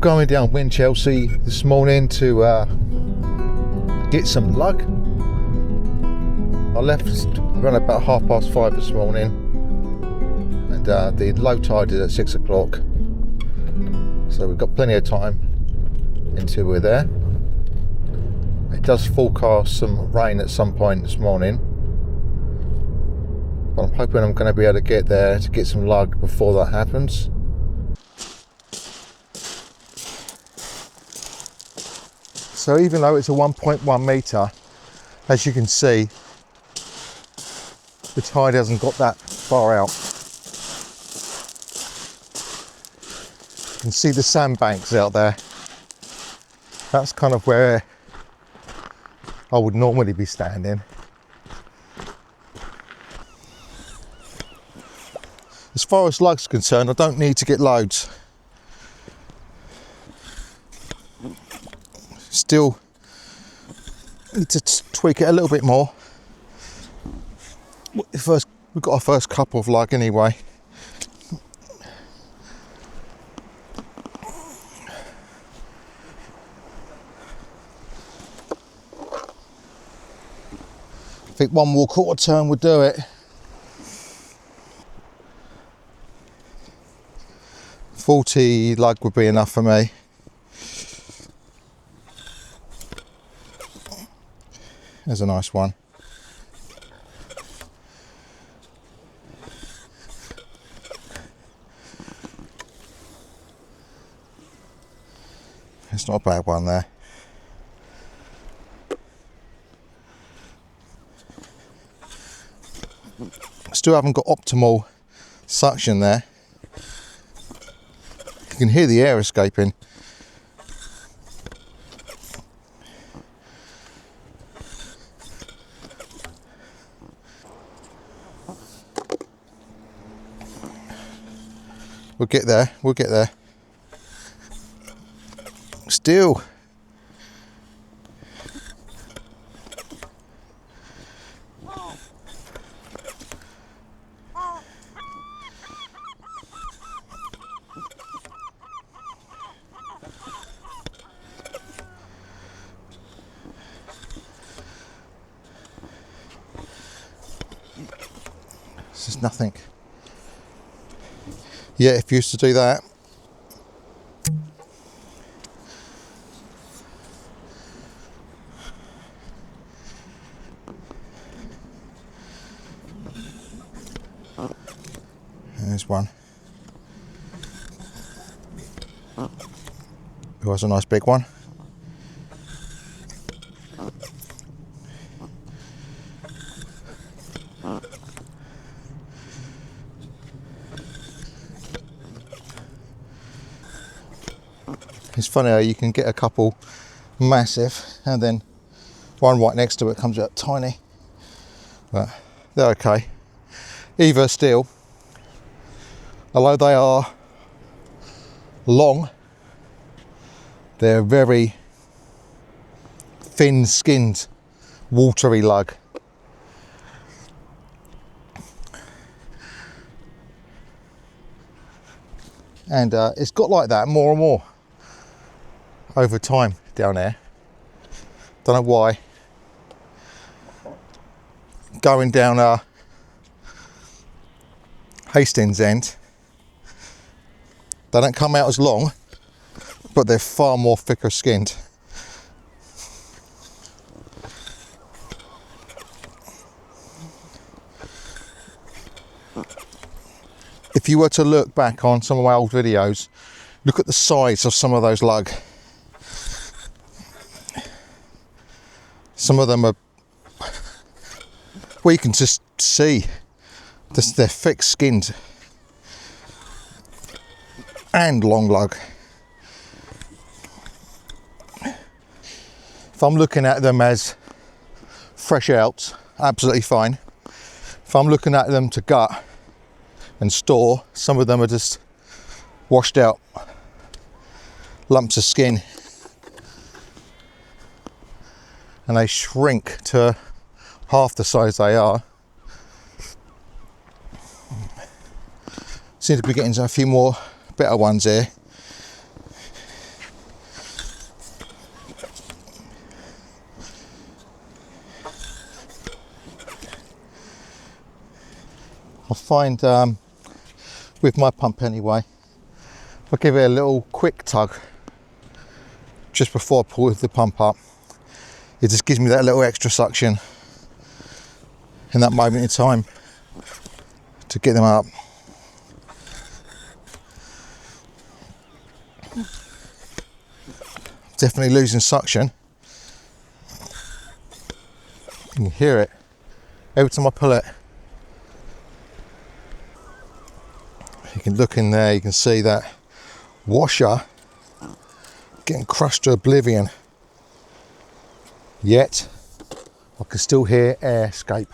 going down Winchealsea this morning to get some lug. I left around about 5:30 this morning, and the low tide is at 6 o'clock, so we've got plenty of time until we're there. It does forecast some rain at some point this morning, but I'm hoping I'm going to be able to get there to get some lug before that happens. So even though it's a 1.1 metre, as you can see, the tide hasn't got that far out. You can see the sandbanks out there. That's kind of where I would normally be standing. As far as lug's concerned, I don't need to get loads. Still need to tweak it a little bit more. We've got our first couple of lug anyway. I think one more quarter turn would do it. 40 lug would be enough for me. There's a nice one. It's not a bad one there. Still haven't got optimal suction there. You can hear the air escaping. We'll get there, we'll get there. Still. This is nothing. Yeah, if you used to do that. There's one. Oh, that's a nice big one. It's funny how you can get a couple massive and then one right next to it comes out tiny, but they're okay. Either still, although they are long, they're very thin-skinned, watery lug. And it's got like that more and more over time down there. Don't know why. Going down Hastings end, they don't come out as long, but they're far more thicker skinned. If you were to look back on some of my old videos, look at the size of some of those lug. Some of them are, well, you can just see they're thick skinned and long lug. If I'm looking at them as freshouts, absolutely fine. If I'm looking at them to gut and store, some of them are just washed out lumps of skin, and they shrink to half the size they are. Seem to be getting a few more better ones here. I find with my pump anyway, if I give it a little quick tug just before I pull the pump up, it just gives me that little extra suction in that moment in time to get them up. Definitely losing suction. You can hear it every time I pull it. You can look in there, you can see that washer getting crushed to oblivion. Yet I can still hear air escape.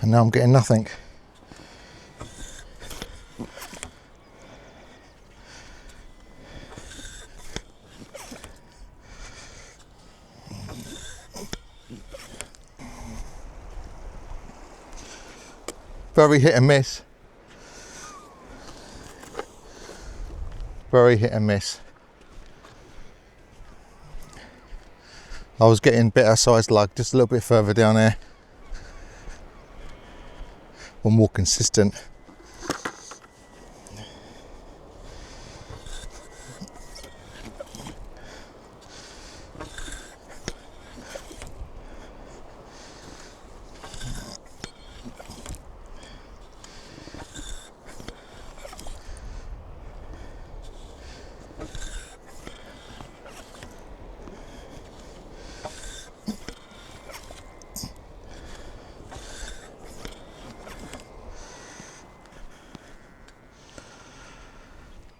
And now I'm getting nothing. Very hit and miss. Very hit and miss. I was getting better sized lug just a little bit further down there, or more consistent.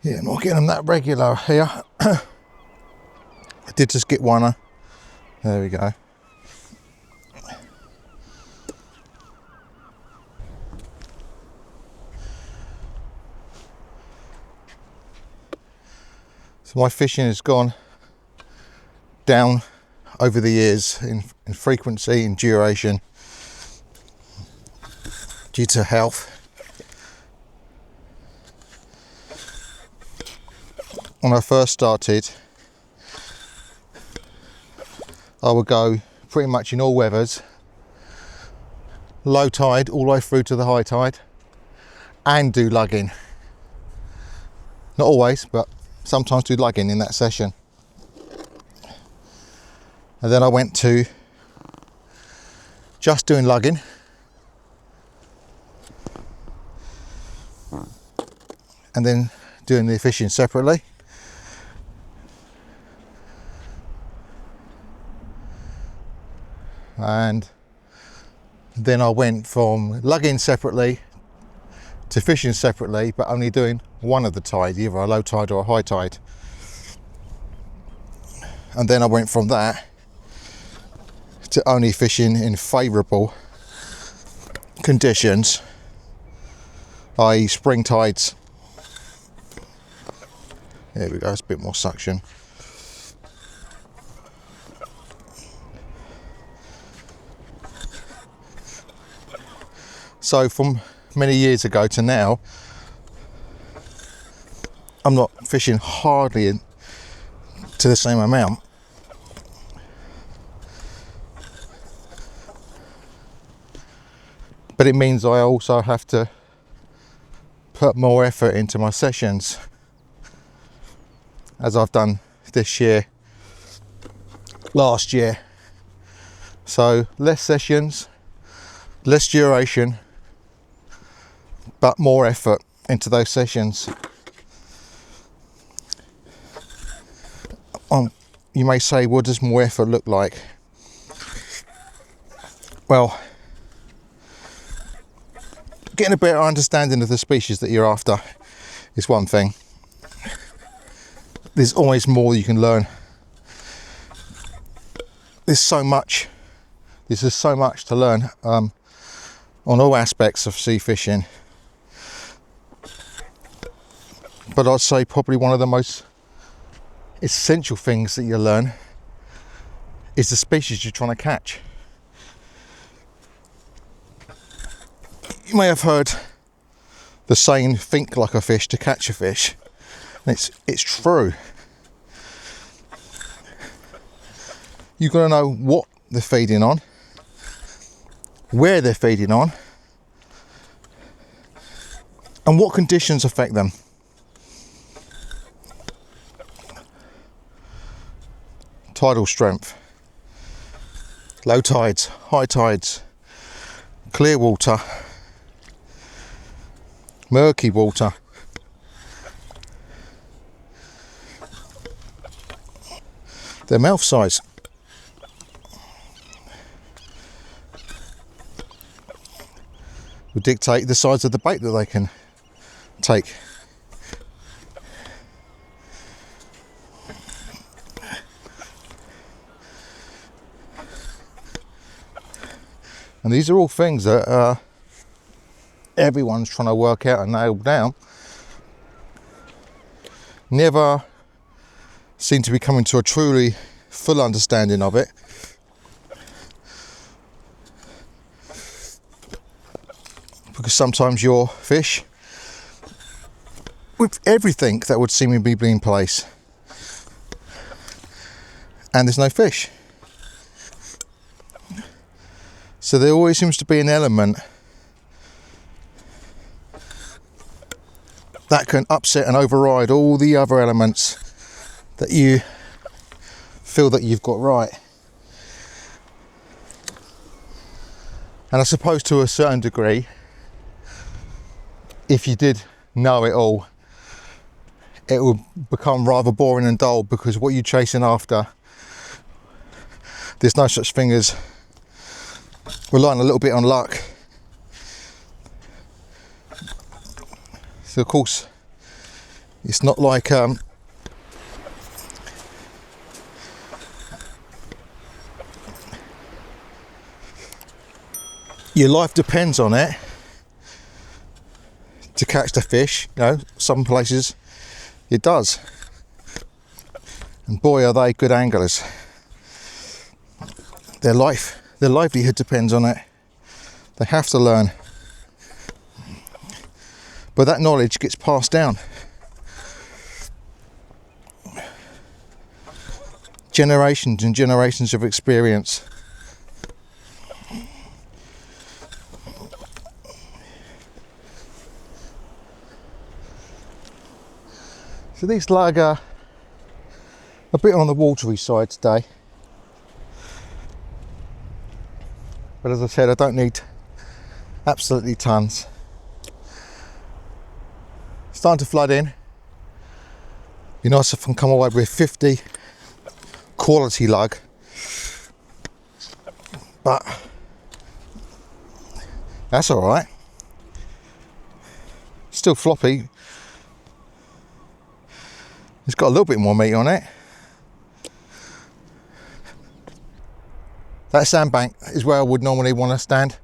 Yeah, not getting them that regular here. I did just get one. There we go. So my fishing has gone down over the years in frequency and duration due to health. When I first started, I would go pretty much in all weathers, low tide all the way through to the high tide, and do lugging. Not always, but sometimes do lugging in that session. And then I went to just doing lugging, and then doing the fishing separately. And then I went from lugging separately to fishing separately, but only doing one of the tides, either a low tide or a high tide. And then I went from that to only fishing in favourable conditions, i.e. spring tides. There we go, it's a bit more suction. So from many years ago to now, I'm not fishing hardly to the same amount. But it means I also have to put more effort into my sessions, as I've done this year, last year. So less sessions, less duration, but more effort into those sessions. You may say, what does more effort look like? Well, getting a better understanding of the species that you're after is one thing. There's always more you can learn. There's so much to learn on all aspects of sea fishing. But I'd say probably one of the most essential things that you learn is the species you're trying to catch. You may have heard the saying, think like a fish to catch a fish. It's true. You've got to know what they're feeding on, where they're feeding on, and what conditions affect them. Tidal strength, low tides, high tides, clear water, murky water, their mouth size, will dictate the size of the bait that they can take. And these are all things that everyone's trying to work out and nail down. Never seem to be coming to a truly full understanding of it. Because sometimes your fish, with everything that would seemingly be in place, and there's no fish. So there always seems to be an element that can upset and override all the other elements that you feel that you've got right. And I suppose to a certain degree, if you did know it all, it would become rather boring and dull, because what you're chasing after, there's no such thing as relying a little bit on luck. So of course, it's not like your life depends on it to catch the fish. You know, some places it does, and boy are they good anglers. Their livelihood depends on it. They have to learn, but that knowledge gets passed down. Generations and generations of experience. So these lug are a bit on the watery side today. But as I said, I don't need absolutely tons. Starting to flood in. Be nice if I can come away with 50 quality lug. But that's all right. Still floppy. It's got a little bit more meat on it. That sandbank is where I would normally want to stand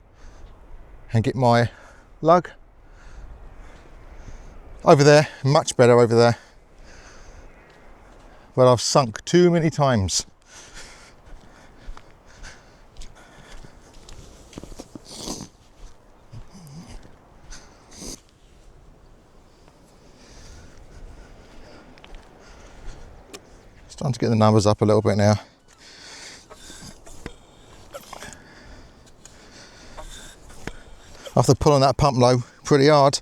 and get my lug. Over there, much better over there. But I've sunk too many times. Starting to get the numbers up a little bit now. After pulling that pump low pretty hard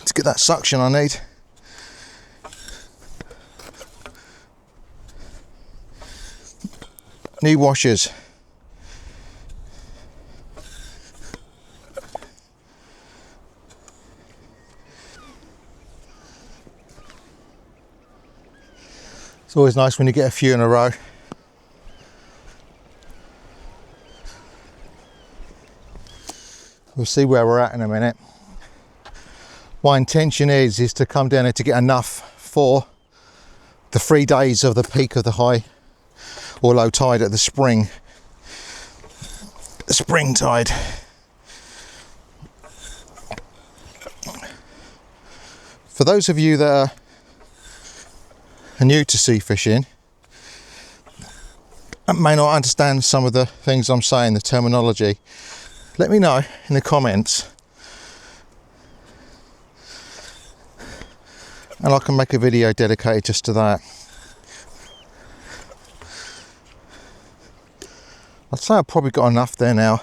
to get that suction I need. Knee washers. It's always nice when you get a few in a row. We'll see where we're at in a minute. My intention is to come down here to get enough for the 3 days of the peak of the high or low tide at the spring tide. For those of you that are new to sea fishing and may not understand some of the things I'm saying, the terminology, let me know in the comments, and I can make a video dedicated just to that. I'd say I've probably got enough there now.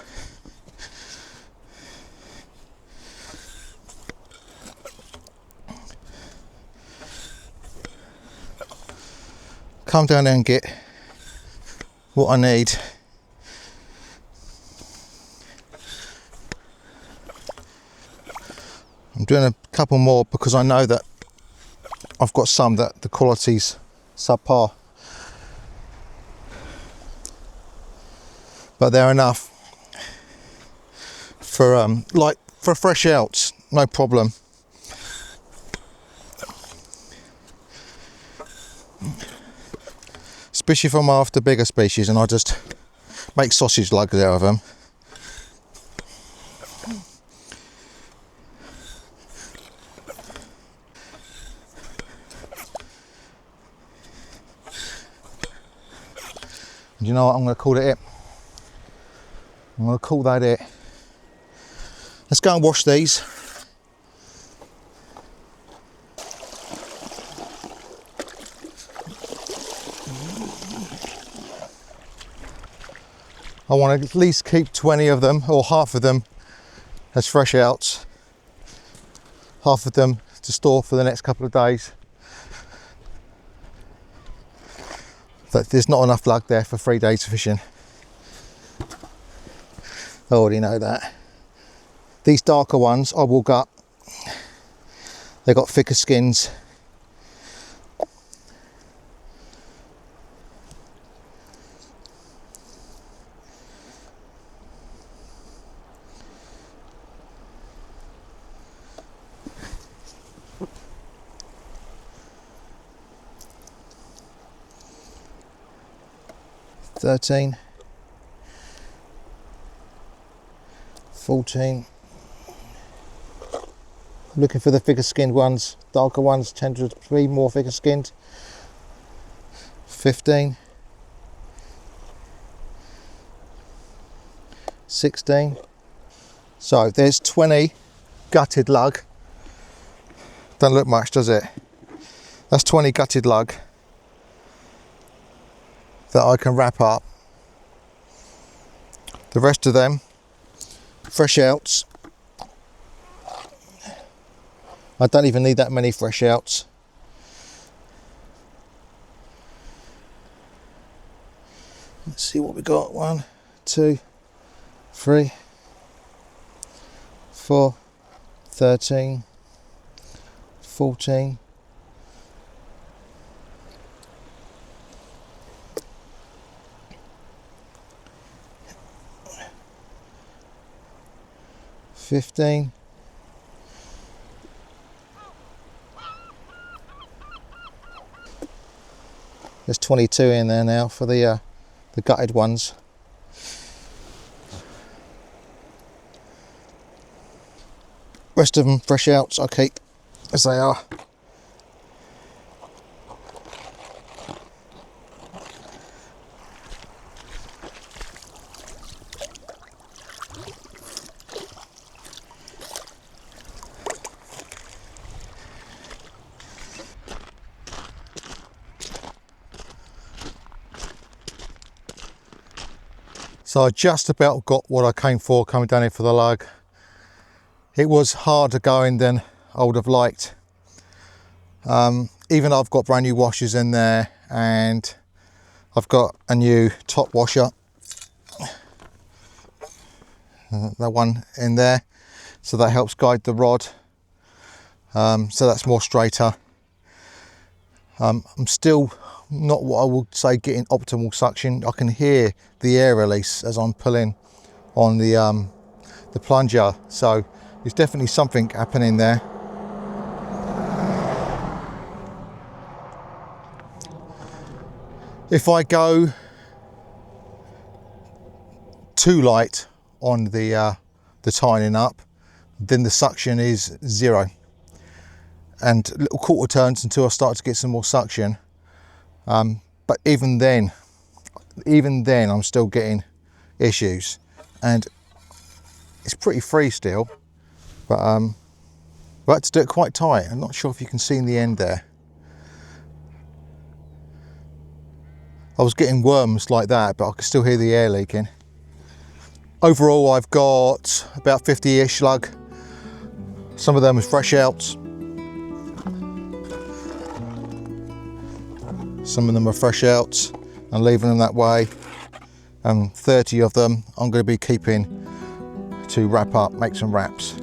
Come down there and get what I need. I'm doing a couple more because I know that I've got some that the quality's subpar, but they're enough for like for fresh outs, no problem. Especially if I'm after bigger species and I just make sausage lugs out of them. And you know what, I'm going to call it. I'm going to call that it. Let's go and wash these. I want to at least keep 20 of them, or half of them, as fresh outs. Half of them to store for the next couple of days. But there's not enough lug there for 3 days of fishing. I already know that. These darker ones I will gut. They've got thicker skins. $13, $14. Looking for the thicker skinned ones. Darker ones tend to be more thicker skinned. $15, $16. So there's 20 gutted lug. Doesn't look much, does it? That's 20 gutted lug that I can wrap up. The rest of them, fresh outs. I don't even need that many fresh outs. Let's see what we got. 1, 2, 3, 4, 13, 14, 15, there's 22 in there now for the gutted ones. Rest of them fresh outs I keep as they are. So I just about got what I came for coming down here for the lug. It was harder going than I would have liked. Even though I've got brand new washers in there and I've got a new top washer. That one in there. So that helps guide the rod. So that's more straighter. I'm still not what I would say getting optimal suction. I can hear the air release as I'm pulling on the plunger, so there's definitely something happening there. If I go too light on the tying up, then the suction is 0. And little quarter turns until I start to get some more suction. But even then I'm still getting issues, and it's pretty free still, but I had to do it quite tight. I'm not sure if you can see in the end there. I was getting worms like that, but I could still hear the air leaking. Overall, I've got about 50-ish lug. Some of them are freshouts. Some of them are freshouts. I'm leaving them that way. And 30 of them I'm going to be keeping to wrap up, make some wraps.